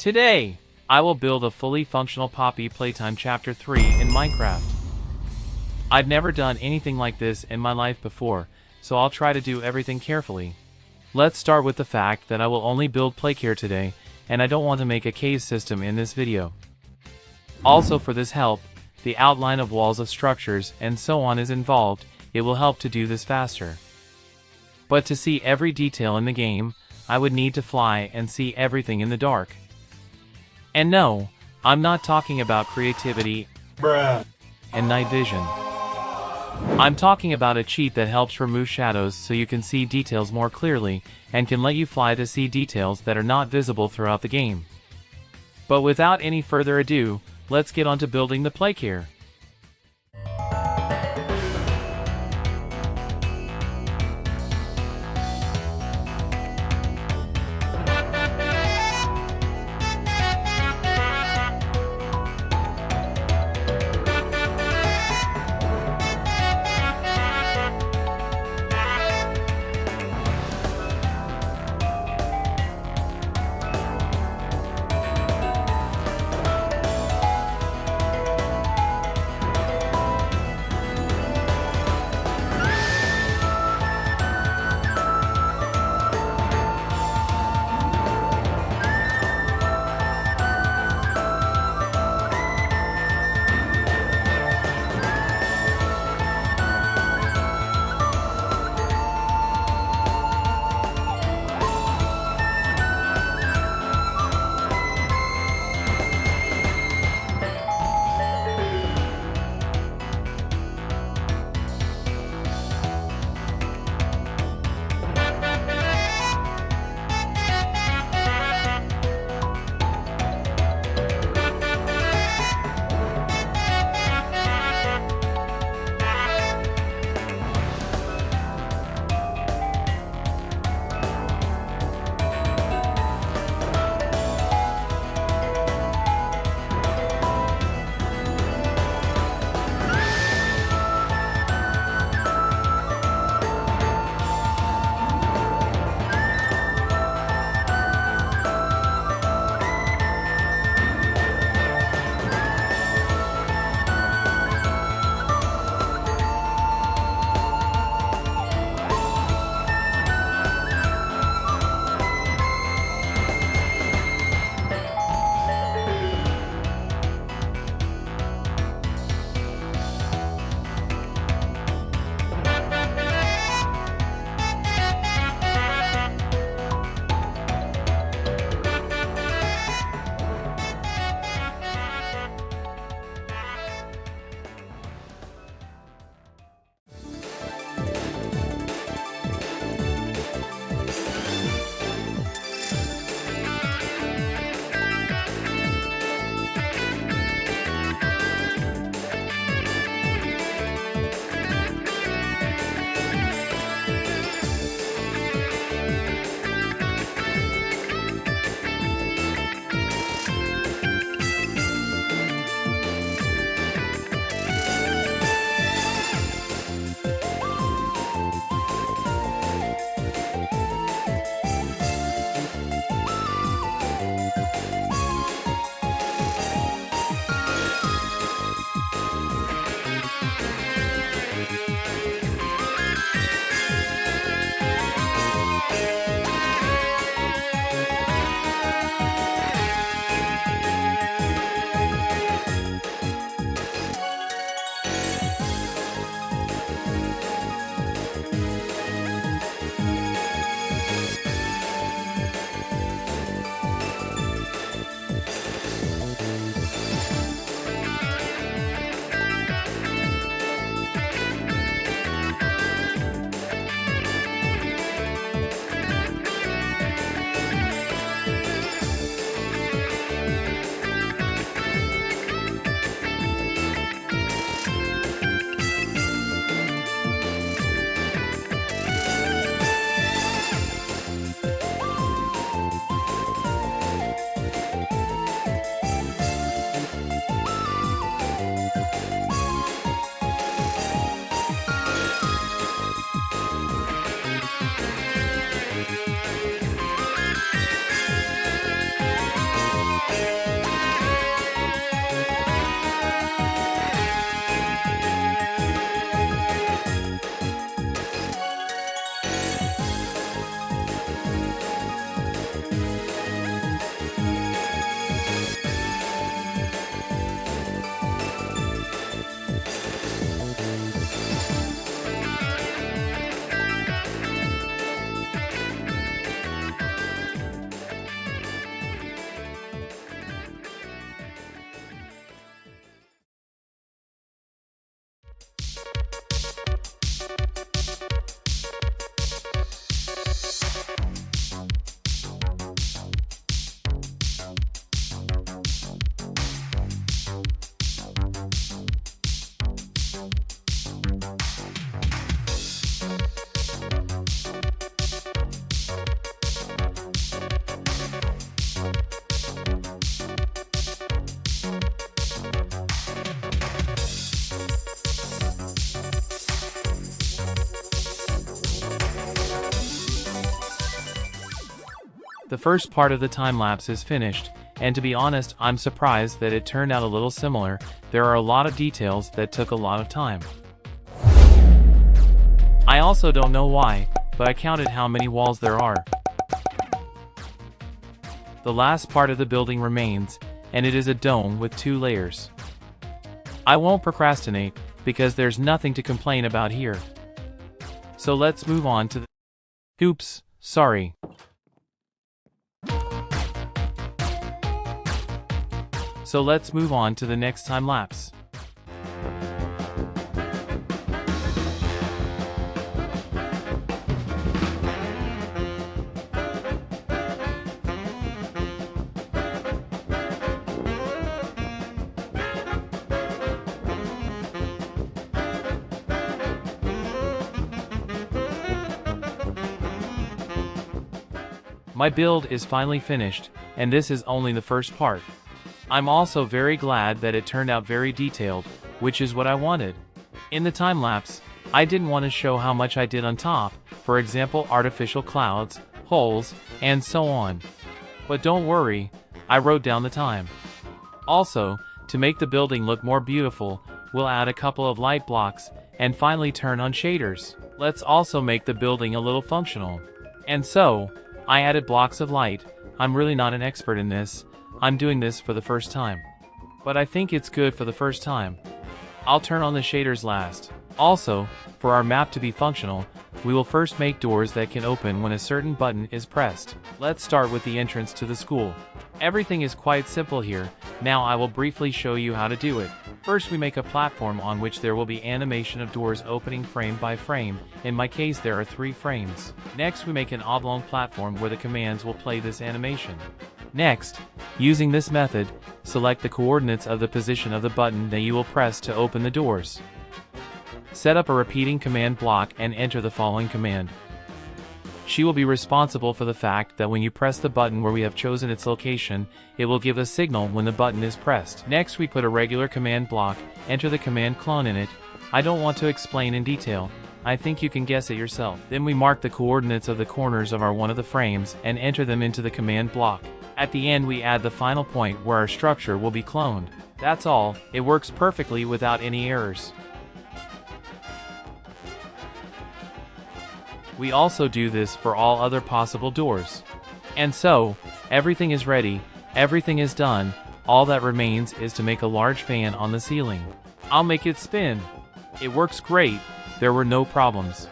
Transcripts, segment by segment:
Today, I will build a fully functional Poppy Playtime Chapter 3 in Minecraft. I've never done anything like this in my life before, so I'll try to do everything carefully. Let's start with the fact that I will only build Playcare today, and I don't want to make a cave system in this video. Also, for this help, the outline of walls of structures and so on is involved. It will help to do this faster. But to see every detail in the game, I would need to fly and see everything in the dark. And no, I'm not talking about creativity and night vision. I'm talking about a cheat that helps remove shadows so you can see details more clearly and can let you fly to see details that are not visible throughout the game. But without any further ado, let's get on to building the Playcare. The first part of the time-lapse is finished, and to be honest, I'm surprised that it turned out a little similar. There are a lot of details that took a lot of time. I also don't know why, but I counted how many walls there are. The last part of the building remains, and it is a dome with 2 layers. I won't procrastinate, because there's nothing to complain about here. So let's move on to the... Oops, sorry. So let's move on to the next time lapse. My build is finally finished, and this is only the first part. I'm also very glad that it turned out very detailed, which is what I wanted. In the time-lapse, I didn't want to show how much I did on top, for example artificial clouds, holes, and so on. But don't worry, I wrote down the time. Also, to make the building look more beautiful, we'll add a couple of light blocks, and finally turn on shaders. Let's also make the building a little functional. And so, I added blocks of light. I'm really not an expert in this. I'm doing this for the first time. But I think it's good for the first time. I'll turn on the shaders last. Also, for our map to be functional, we will first make doors that can open when a certain button is pressed. Let's start with the entrance to the school. Everything is quite simple here. Now I will briefly show you how to do it. First we make a platform on which there will be animation of doors opening frame by frame. In my case there are 3 frames. Next we make an oblong platform where the commands will play this animation. Next, using this method, select the coordinates of the position of the button that you will press to open the doors. Set up a repeating command block and enter the following command. She will be responsible for the fact that when you press the button where we have chosen its location, it will give a signal when the button is pressed. Next we put a regular command block, enter the command clone in it. I don't want to explain in detail, I think you can guess it yourself. Then we mark the coordinates of the corners of one of the frames and enter them into the command block. At the end we add the final point where our structure will be cloned. That's all, it works perfectly without any errors. We also do this for all other possible doors. And so, everything is ready, everything is done, all that remains is to make a large fan on the ceiling. I'll make it spin. It works great, there were no problems.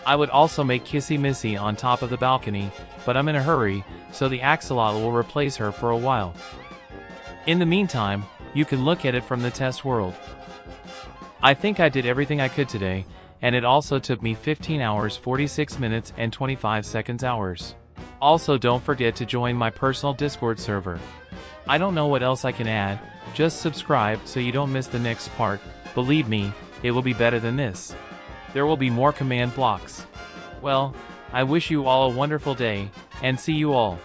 I would also make Kissy Missy on top of the balcony, but I'm in a hurry, so the axolotl will replace her for a while. In the meantime, you can look at it from the test world. I think I did everything I could today, and it also took me 15 hours 46 minutes and 25 seconds hours. Also don't forget to join my personal Discord server. I don't know what else I can add, just subscribe so you don't miss the next part. Believe me, it will be better than this. There will be more command blocks. Well, I wish you all a wonderful day, and see you all.